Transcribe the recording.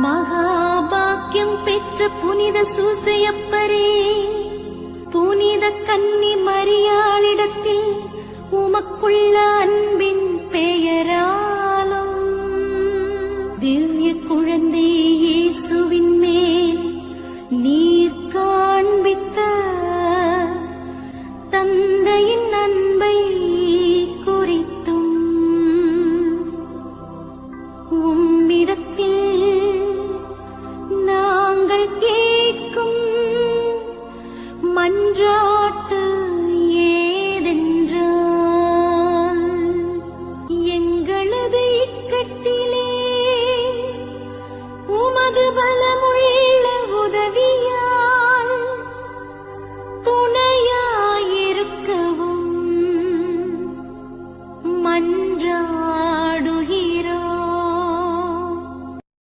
மகாபாக்கியம் பெற்ற புனித சூசையப்பரே, புனித கன்னி மரியாளிடத்தில் உமக்குள்ள அன்பின் பெயராலும் திவ்ய குழந்தை இயேசுவின் மேல் நீர் காண்பித்த தந்தையின் அன்பை குறித்தும் உம்மிடத்தில் நாங்கள் கேட்கும் மன்றாட்டு ஏதென்றால், எங்களது இக்கட்டிலே உமது பல